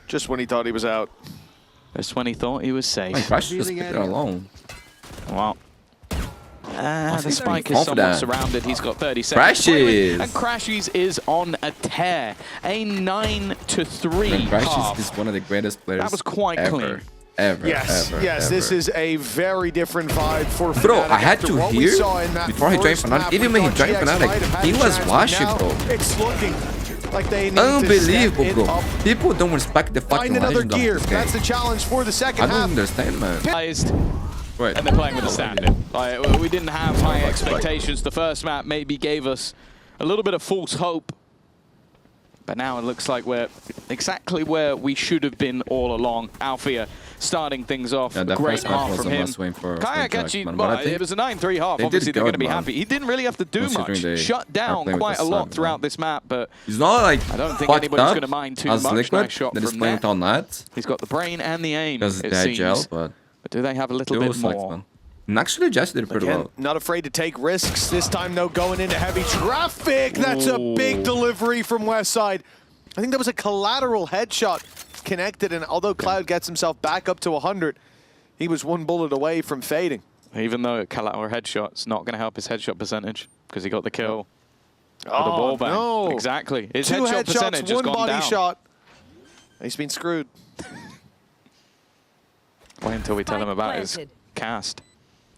Just when he thought he was out. Just when he thought he was safe. Crashies just picked it alone. Wow. The spike is somewhat surrounded. He's got 30 seconds. Crashes! And Crashes is on a tear. A 9-3 Crashes half. is one of the greatest players That was quite clean. Yes, this is a very different vibe for FNATIC. Bro, I had to After what we hear saw in that before he joined first map, FNATIC. Even we when he thought joined GX might FNATIC, have had he a was chance, washing, but bro. now it's looking like they need to Unbelievable, step it bro. up. People don't respect the fucking Find another legend of gear. this game. That's the challenge for the second I don't half. understand, man. Wait. And they're playing with a standard. We didn't have high expectations. The first map maybe gave us a little bit of false hope. But now it looks like we're exactly where we should have been all along. Alfia starting things off. Yeah, that Great first map half was from a him. must-win for Kayak FNATIC, actually, man, well, but I think it was a 9-3 half. they Obviously, did they're going to good, be man. happy. He didn't really have to do Considering much. they Shut are down playing with quite the a lot sun, throughout bro. this map, but He's not like I don't think fucked anybody's up going to mind too as much. Liquid Nice shot that is from playing there. on that. He's got the brain and the aim, Because it they gel, seems. but But do they have a little it bit was like more? fun. And actually, Jesse did pretty Again, well. not afraid to take risks. This time, though, going into heavy traffic. That's a big delivery from Westside. I think that was a collateral headshot connected, and although Cloud gets himself back up to 100, he was one bullet away from fading. Even though collateral headshot's not going to help his headshot percentage because he got the kill. With the wall bang. No. Exactly. His Two headshot percentage headshots, has one gone body down. shot. He's been screwed. Wait until we tell him about his cast.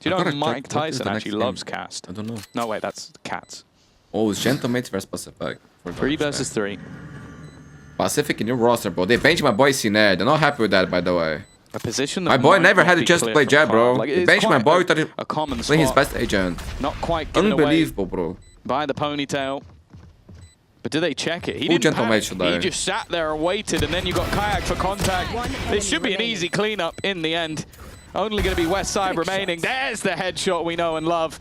Do you know Mike Tyson actually loves cast? I don't know. No, wait, that's cats. Oh, it's Gentlemates versus Pacific. 3 versus 3. Pacific in your roster, bro. They benched my boy Ciner. They're not happy with that, by the way. A position that My boy might never not had a be chance to clear play from Jab, bro. Cloud. Like, They it's benched my quite boy. Thought he a common playing his spot. best agent. Not quite given away Unbelievable, bro. by the ponytail. But do they check it? He Who didn't Gentlemate panic. should He I? just sat there and waited, and then you got Kayak for contact. This should be an easy cleanup in the end. Only going to be Westside remaining. There's the headshot we know and love.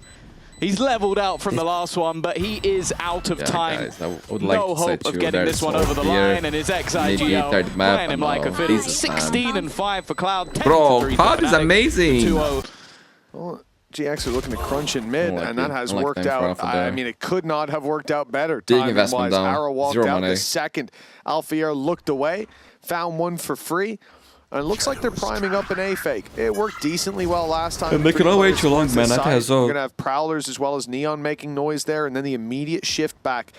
He's leveled out from the last one, but he is out of time. Guys, I would like No to say hope of to you, getting there's this one no over the fear. line, and his Maybe XIGO third map, playing him like a no, fiddle. Jesus, man. 16-5 for Cloud. 10-3 Bro, for Cloud is FNATIC. amazing. 2-0. Well, GX are looking to crunch in mid, Unlucky. and that has Unlucky worked time for out. Alpha I there. mean, it could not have worked out better. Big investment down. Arrow walked Zero out money. the second. Alfier looked away, found one for free. And it looks like they're priming up an A fake. It worked decently well last time. And they cannot wait too long, man. That has We're going to have Prowlers as well as Neon making noise there, and then the immediate shift back.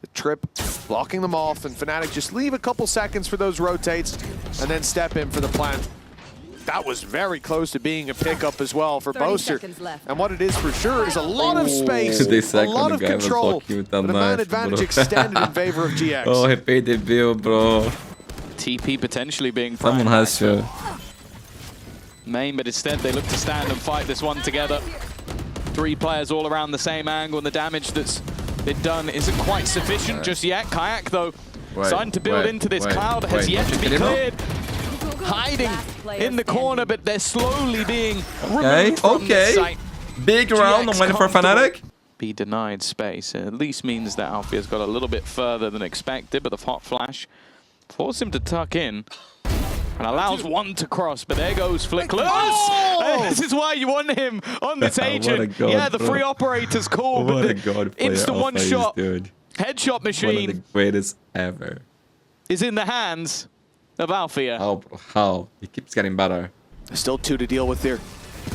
The trip blocking them off, and FNATIC just leave a couple seconds for those rotates, and then step in for the plant. That was very close to being a pickup as well for 30 Boaster. seconds left. And what it is for sure is a lot of space, They a sacked lot when of the guy was control, walking with but that a man knife, advantage bro. extended in favor of GX. Oh, he paid the bill, bro. TP potentially being Someone primed has back. to. Main, but instead they look to stand and fight this one together. 3 players all around the same angle, and the damage that's been done isn't quite sufficient just yet. Kayak, though, starting to build into this. Cloud has yet to be cleared. Hiding in the corner, but they're slowly being removed from this site. Big round on one for FNATIC. Be denied space. It at least means that Alfia's got a little bit further than expected, but the hot flash forced him to tuck in. And allows one to cross, but there goes Flickless. Oh! This is why you want him on this agent. god, yeah, the bro. free operator's call, What but a god the instant one shot dude. headshot One of machine the greatest ever. is in the hands of Alfia. How, bro? How? He keeps getting better. Still 2 to deal with here.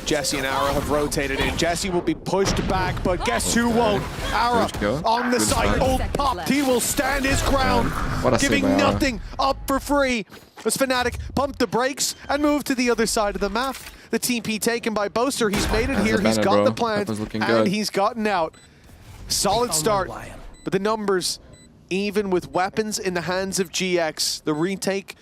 Jesse and Ara have rotated in. Jesse will be pushed back, but guess who won't? Ara on the site. Ult popped. He will stand his ground, What a giving save by Ara. nothing up for free. As FNATIC pumped the brakes and moved to the other side of the map. The TP taken by Boaster. He's made it here. He's banner, got bro. the plant, Weapon's looking and good. he's gotten out. Solid start, but the numbers, even with weapons in the hands of GX, the retake,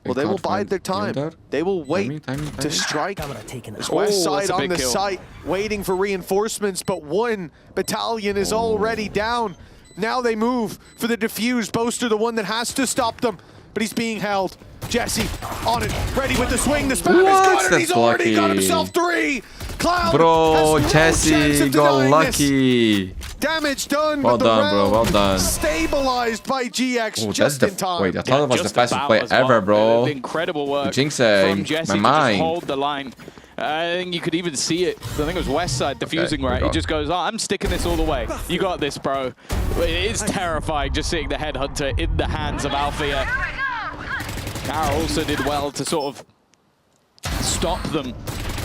well, they will bide their time. They will wait to strike. There's Westside on the site, waiting for reinforcements, but 1 battalion is already down. Now they move for the defused. Boaster, the one that has to stop them, but he's being held. Jesse on it, ready with the swing. The spam is good, and he's already got himself 3. Cloud Bro, has no chance Jesse of got denying lucky. this. Damage done, Well but the done, bro. round Well done. stabilized by GX just in time. Wait, I thought it was the Just fastest about play as well. ever, bro. Incredible work Jinxing from Jesse my to mind. just hold the line. I think you could even see it. I think it was Westside diffusing, here we right? go. He just goes, oh, I'm sticking this all the way. You got this, bro. It is terrifying just seeing the Headhunter in the hands of Alfia. Kara also did well to sort of stop them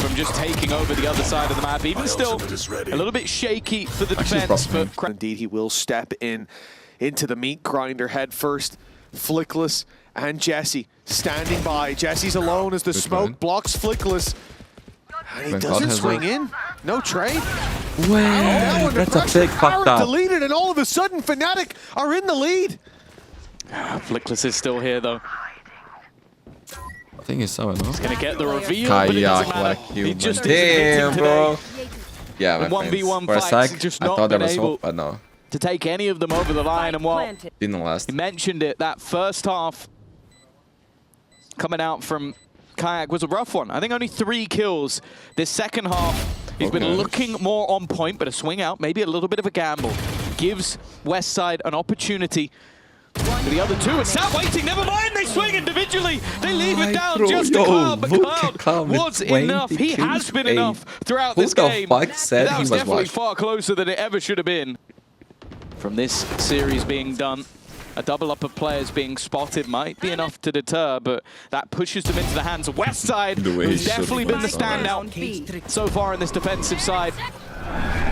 from just taking over the other side of the map. Even still, a little bit shaky for the defense, but indeed he will step into the meat grinder head first. Flickless and Jesse standing by. Jesse's alone as the smoke blocks Flickless. And he doesn't swing in. No trade. Wow, that's a big fucked up. Deleted, and all of a sudden FNATIC are in the lead. Flickless is still here though. I think he's so enough. He's gonna get the reveal, but it doesn't matter. He just damn, bro. Yeah, in 1v1 for a fights, sec, just I not thought there been was able hope, but no. to take any of them over the line. And while Didn't last. you mentioned it, that first half coming out from Kayak was a rough one. I think only 3 kills. This second half, he's been looking more on point, but a swing out, maybe a little bit of a gamble. Gives Westside an opportunity. For the other two are sat waiting, never mind, they swing individually. They leave it down just to Cloud, but Cloud was enough. He has been enough throughout this game. Who the fuck said that he was was definitely washed? far closer than it ever should have been. From this series being done, a double up of players being spotted might be enough to deter, but that pushes them into the hands of Westside, who's definitely been the standout so far in this defensive side.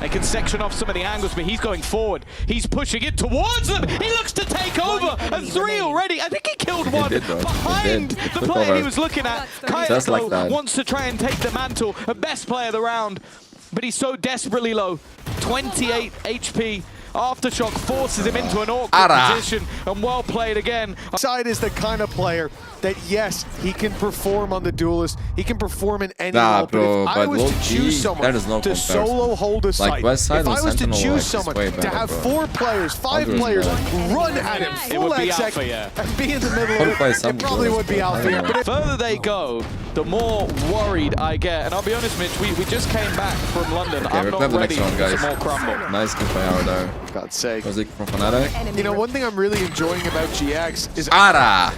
They can section off some of the angles, but he's going forward. He's pushing it towards them. He looks to take over, and 3 already. I think he killed one behind the player he was looking at. Kayak wants to try and take the mantle, a best player of the round, but he's so desperately low. 28 HP. Aftershock forces him into an awkward position, and well played again. Side is the kind of player that, yes, he can perform on the Duelist. He can perform in any role, but if I was to choose someone to solo hold a site, if I was to choose someone to have 4 players, 5 players run at him full exec and be in the middle of it, it probably would be Alpha. But the further they go, the more worried I get. And I'll be honest, Mitch, we just came back from London. I'm not ready for some more crumble. Nice kill by Ara there. God's sake. Was it from FNATIC? You know, one thing I'm really enjoying about GX is Ara!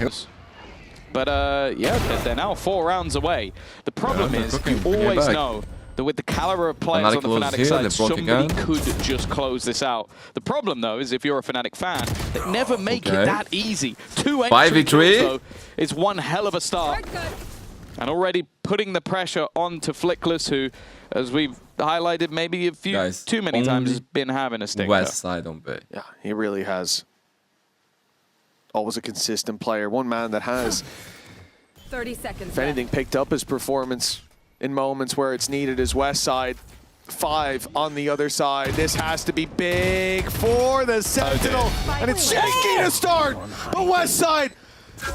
But yeah, they're now 4 rounds away. The problem is, you always know that with the caliber of players on the FNATIC side, somebody could just close this out. The problem, though, is if you're a FNATIC fan, they never make it that easy. 2 entry kills, though, is one hell of a start. And already putting the pressure on to Flickless, who, as we've highlighted maybe a few too many times, has been having a stinker. Westside on B. Yeah, he really has. Always a consistent player. One man that has, 30 seconds if anything, picked up his performance in moments where it's needed is Westside. 5 on the other side. This has to be big for the Sentinel. And it's shaky to start, but Westside,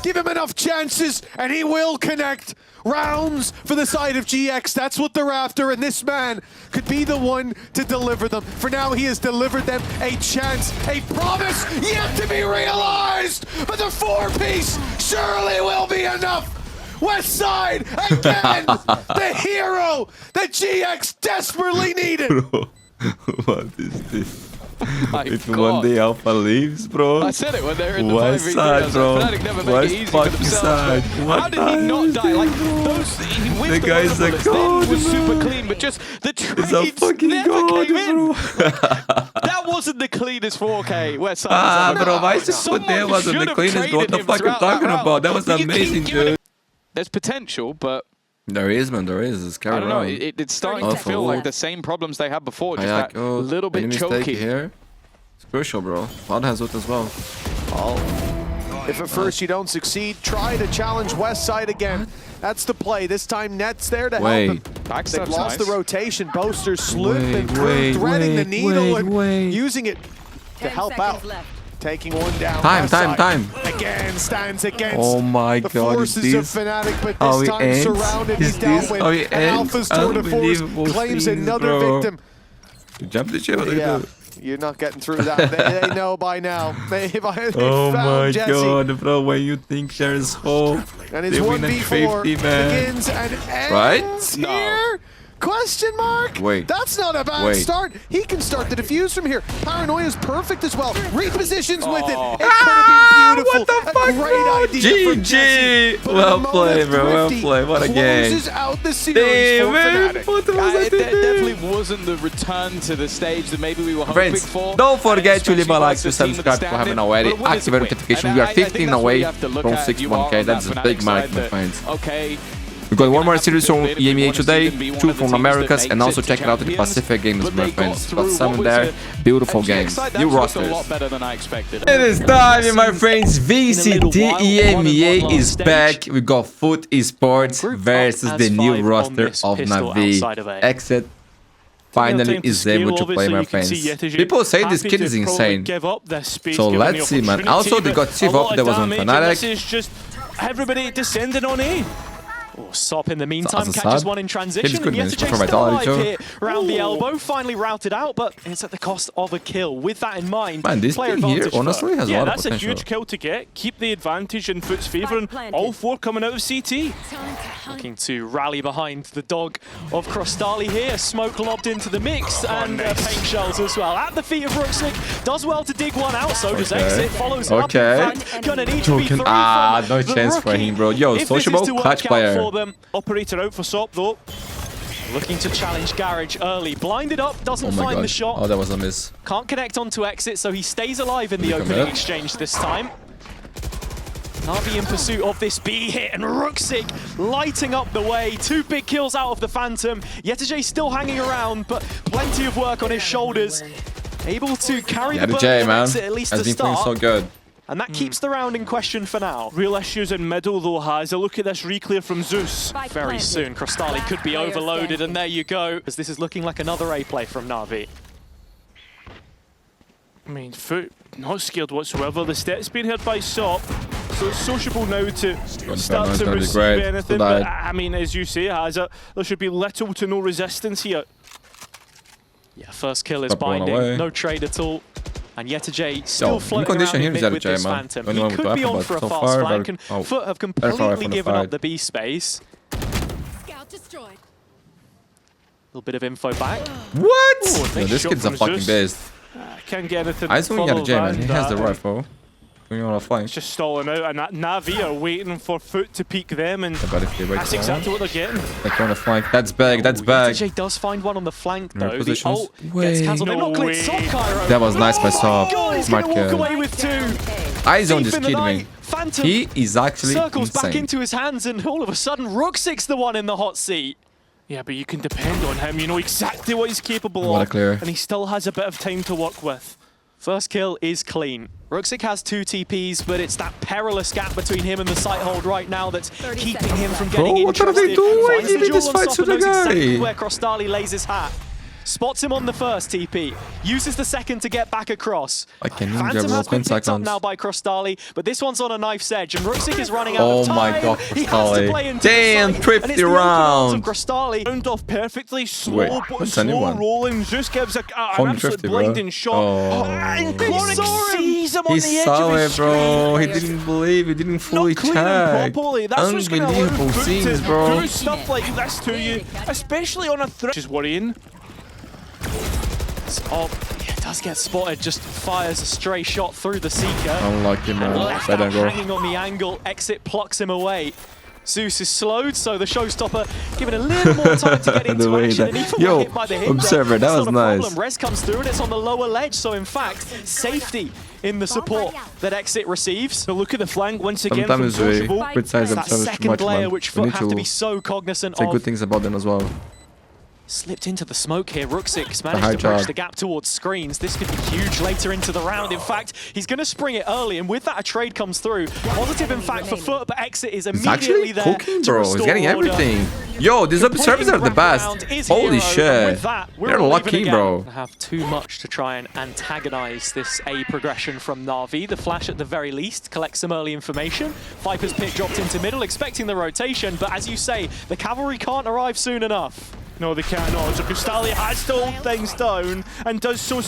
give him enough chances and he will connect. Rounds for the side of GX. That's what they're after, and this man could be the one to deliver them. For now, he has delivered them a chance, a promise yet to be realized. But the 4-piece surely will be enough. Westside again, the hero that GX desperately needed. Bro, what is this? If one day Alpha leaves, bro. I said it when they were in the Westside, bro. Westside. How did he not die? Like those, he whipped the guy's a god, was super clean, but just the trades never came in. That wasn't the cleanest 4K. Westside. Bro, why is it so damn wasn't the cleanest? What the fuck are you talking about? That was amazing, dude. There's potential, but there is, man. There is. It's I don't know. It's starting to feel like the same problems they had before. Just that little bit choky. Here. It's crucial, bro. Cloud has ult as well. If at first you don't succeed, try to challenge Westside again. That's the play. This time Net's there to help them. They've lost the rotation. Boaster slip and threading the needle and using it to help out. Taking one down. Time. Again stands against the forces of FNATIC, but this time surrounded. He's downwind. And Alpha's tour de force claims another victim. You jumped the ship. Yeah, you're not getting through that. They know by now. They oh my Jesse. god, bro, when you think there's hope, and it's 1v4 begins and ends here? Question mark? Wait. That's not a bad start. He can start the defuse from here. Paranoia is perfect as well. Repositions with it. It could have been beautiful. What the fuck, a great idea from Jesse. Well played, bro. Well played. What a game. Closes out the series for FNATIC. What was that? It definitely wasn't the return to the stage that maybe we were hoping for. Don't forget to leave a like, to subscribe if you haven't already. Activate notifications. We are 15 away from 61K. That's a big mark, my friends. Okay. We got one more series from EMEA today, 2 from Americas, and also check it out the Pacific games, my friends. Got 7 there. Beautiful games. New rosters. It is time, my friends. VCT EMEA is back. We got Foot Esports versus the new roster of Navi. Exit finally is able to play, my friends. People say this kid is insane. So let's see, man. Also, they got Tivop that was on FNATIC. Everybody descending on A. Oh, Sop in the meantime As a catches sub, one in transition. good, And man. Yetterjay For still vitality, alive too. here around the elbow. Finally routed out, but it's at the cost of a kill. With that in mind, Man, this player team here advantage honestly has a lot of that's a potential. huge kill to get. Keep the advantage in Foot's favour, and all 4 coming out of CT. Looking to rally behind the dog of Crostali here. Smoke lobbed into the mix, and paint shells as well. At the feet of Ruxic, does well to dig one out, so does Exit. Follows up, in fact. Gonna need to be 3 no from chance the for him, rookie. bro. Yo, If this is sociable to work clutch out player. for them. Operator out for Sop though. Looking to challenge Garage early. Blinded up, doesn't find the shot. Oh, that was a miss. Can't connect onto Exit, so he stays alive in the opening exchange this time. Navi in pursuit of this B hit, and Ruxic lighting up the way. 2 big kills out of the Phantom. Yetterjay still hanging around, but plenty of work on his shoulders. Able to carry the burden of man, Exit at least has to been playing start. so good. And that keeps the round in question for now. Real issues in middle though, has a look at this reclear from Zeus. Very soon, Crostali could be overloaded, and there you go. As this is looking like another A play from Navi. I mean, Foot not scared whatsoever. The step's been heard by Sop, so it's sociable now to start to receive anything. But I mean, as you say, Hazard, there should be little to no resistance here. Yeah, first kill is binding, no trade at all. And Yetterjay still floating around in mid with this Phantom. He could be on for a fast flank, and Foot have completely given up the B space. Scout destroyed. A little bit of info back. What? Ooh, No, nice this shot kid's a from fucking Zeus. beast. Can't get anything. I just want to get a J, man. He has the that. rifle. When you want to flank. Just stalling out, and that Navi are waiting for Foot to peek them, and But if they wait that's for exactly what they're getting. They're trying to flank. That's big. That's big. Yetterjay does find one on the flank though. The Positions. ult gets cancelled. They're not cleared. Sop Cairo. That was nice by Sop. He's Smart gonna walk kill. away with 2. Eyes on this Safe in the kid, night. man. Phantom He is actually circles back insane. into his hands, and all of a sudden, Ruxic's the one in the hot seat. Yeah, but you can depend on him. You know exactly what he's capable What a of, clear. and he still has a bit of time to work with. First kill is clean. Ruxic has 2 TPs, but it's that perilous gap between him and the sight hold right now that's keeping him from getting Bro, what are they interested. doing? Finds the Give me duel this on fight Sop to and the knows exactly guy. where Crostali lays his hat. Spots him on the first TP, uses the second to get back across. I can even Phantom grab has been 10 picked up seconds. now by Crostali, but this one's on a knife's edge, and Ruxic is running out Oh of time. my god, He has to play Crostali. into Damn, the side, tripped and it's the the round. round. Crostali. Round off perfectly, slow, Wait, that's slow anyone. rolling. Zeus gives an 150, absolute bro. blinding shot. Oh. And Clonic sees him on He the edge saw of it, his bro. He screen. didn't believe. He didn't fully Not clearing check. properly. That's what's going to allow Unbelievable Foot scenes, to bro. do stuff like this to you, especially on a threat. Which is worrying. Oh, yeah, does get spotted, just fires a stray shot through the Seeker. Unlucky, man. Left Better out go. hanging on the angle, Exit plucks him away. Zeus is slowed, so the showstopper given a little more time to get into way action. that- And even Yo, when hit by the Hydra, Observer, that it's was not a nice. problem. Res comes through and it's on the lower ledge, so in fact, safety in the support that Exit receives. So look at the flank once again Sometimes from we Sociable. criticize That themselves too second much, player man. which We Foot need have to be to so cognizant say of. good things about them as well. Slipped into the smoke here. Ruxic's high managed to bridge job. the gap towards screens. This could be huge later into the round. In fact, he's going to spring it early, and with that, a trade comes through. Positive, in fact, for Foot, but Exit is He's immediately actually there cooking, to bro. He's restore getting order. everything. Yo, these observers are the best. Holy shit. They're lucky, bro. Have too much to try and antagonize this A progression from Na'Vi. The flash at the very least collects some early information. Viper's pit dropped into middle, expecting the rotation, but as you say, the cavalry can't arrive soon enough. No, they cannot. So Crostali has to hold things down and does so That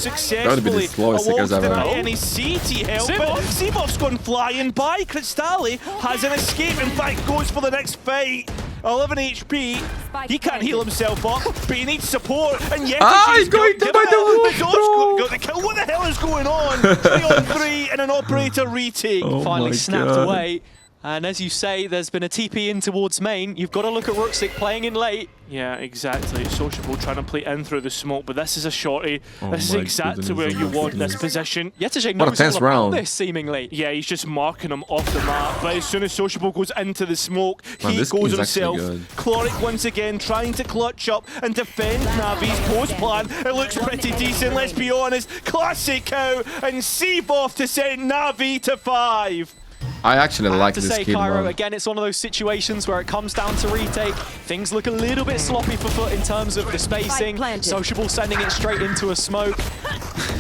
would be the successfully. slowest Seekers ever. Any CT help, but Seabop's gone flying by. Crostali has an escape. In fact, goes for the next fight. 11 HP. He can't heal himself up, but he needs support. And yes, he's going to buy the roof, bro. got the kill. What the hell is going on? 3 on 3 and an operator retake. Oh Finally my snapped God. away. And as you say, there's been a TP in towards main. You've got to look at Ruxic playing in late. Yeah, exactly. Sociable trying to play in through the smoke, but this is a shorty. This is my exactly goodness, where you want goodness. this position. Yetajay What a knows tense all about round. this, seemingly. Yeah, he's just marking him off the map. But as soon as Sociable goes into the smoke, Man, he this goes game's actually himself. good. Cloric once again trying to clutch up and defend Navi's post plan. It looks pretty decent, let's be honest. Classic out and Seavoff to send Navi to 5. I actually like this I have to say, kid, Cairo, man. again, it's one of those situations where it comes down to retake. Things look a little bit sloppy for Foot in terms of the spacing. Sociable sending it straight into a smoke.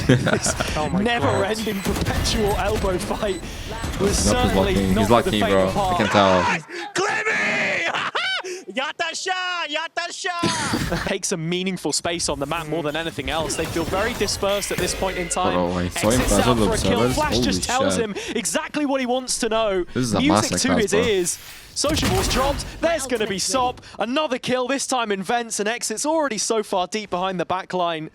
This never-ending perpetual elbow fight was certainly not He's for lucky, the faint bro. of heart. I can tell. Take some meaningful space on the map more than anything else. They feel very dispersed at this point in time. Bro, I saw him Exits out puzzle for a kill. observers. Flash just Holy tells shit. him exactly what he wants to know. This is a Music to masterclass, his bro. ears. Sociable's dropped. There's going to be Sop. Another kill, this time in Vents, and Exit's already so far deep behind the back line.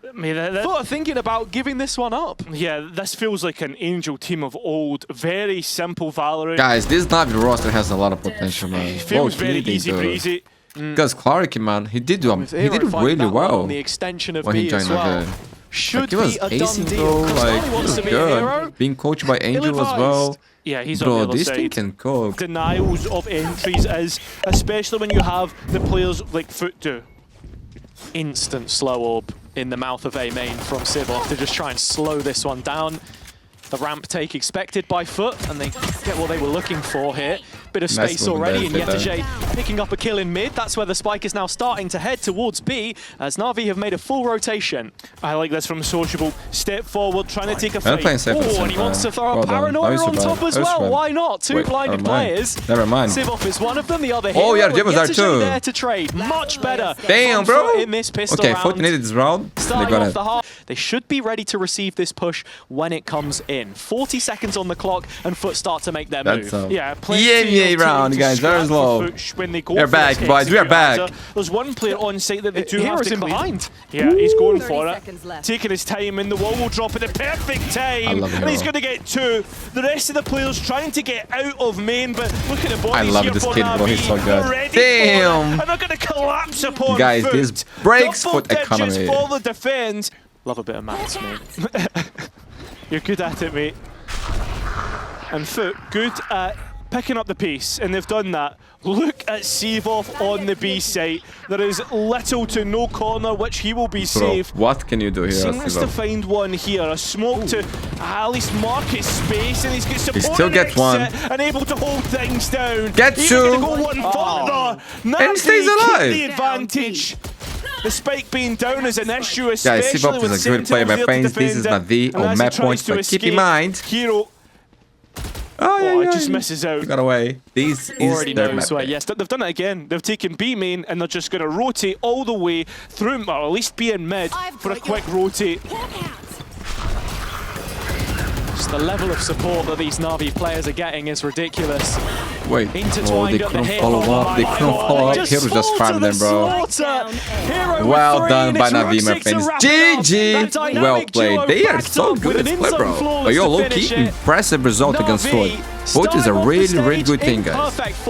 Foot are thinking about giving this one up. Yeah, this feels like an Angel team of old. Very simple Valorant. Guys, this Navi roster has a lot of potential, man. It feels very easy breezy. Because Cloric, man, he did really well On the extension of when he B joined as well. Navi. Should Like, he was be a done acing, deal. bro. Like, Cristali he wants was to be a hero. good. Being coached by Angel as well. Yeah, he's Bro, on the other this thing side. can cook. Denials of entries is, especially when you have the players like Foot do. Instant slow orb in the mouth of A main from Seavoff to just try and slow this one down. The ramp take expected by Foot, and they get what they were looking for here. Bit of space already, and Yetajay picking up a kill in mid. That's where the spike is now starting to head towards B, as Na'Vi have made a full rotation. I like this from Sociable. Step forward, trying to take a They're fight. playing safe at the Oh, same and he wants to time. throw a Well done. paranoia That on was top bad. as That was well. bad. Why not? Two Wait, blinded never mind. players. Never mind. Seavoff is one of them, the other hero. Oh, yeah, Jim was there Yetajay too. there to trade. Much better. Damn, from bro. Foot in this pistol Okay, round. Foot needed this round. They Starting got off it. the half, they should be ready to receive this push when it comes in. 40 seconds on the clock, and Foot start to make their That's move. Yeah, EMEA round, guys. Very slow. When they go We're for back, this boys. We are execute back. answer. There's one player on site that they do have Hero's to in clean. behind. Yeah, he's going 30 for it. seconds left. Taking his time, and the wall will drop at the perfect I time. love And he's Hero. going to get 2. The rest of the players trying to get out of main, but look at the bodies I love here this for kid, bro. He's Na'Vi. so good. They're ready Damn. for it, and they're going to collapse upon Guys, Foot. this breaks Double Foot digits economy. for the defense. Love a bit of maths, mate. You're good at it, mate. And Foot, good at picking up the pace, and they've done that. Look at Seavoff on the B site. There is little to no corner, which he will be Bro, safe. what can you do here, Seems to Siva? find one here, a smoke to at least mark his space, and he's got support still and gets one. exit, and able to hold things down. Gets He's two. going to go one further. Navi stays keep alive. the advantage. The spike being down is an issue, Guys, especially Seavoff with is a good player, my Sentinels there to friends. This is defend not the it. And on as he map tries points, to but keep in escape, mind. Hero, Oh, it just misses out. Got away. This is Already their knows map. where. Yes, they've done it again. They've taken B main and they're just going to rotate all the way through, or at least B in mid for a quick rotate. Just the level of support that these Na'Vi players are getting is ridiculous. Wait, oh, Intertwined they at the couldn't hip. follow Oh up. my They couldn't God. follow up. Just Heroes just fall to farmed the them, bro. slaughter. Hero Well with done 3, by and it's Navi, my Ruxic to friends. wrap it up. GG! That dynamic Well played. duo They are backed so up good with at an play, bro. in-zone flawless But yo, to low finish key, it. impressive result against Foot. Na'Vi Foot is a starting off the really, really stage good thing, in guys. perfect form.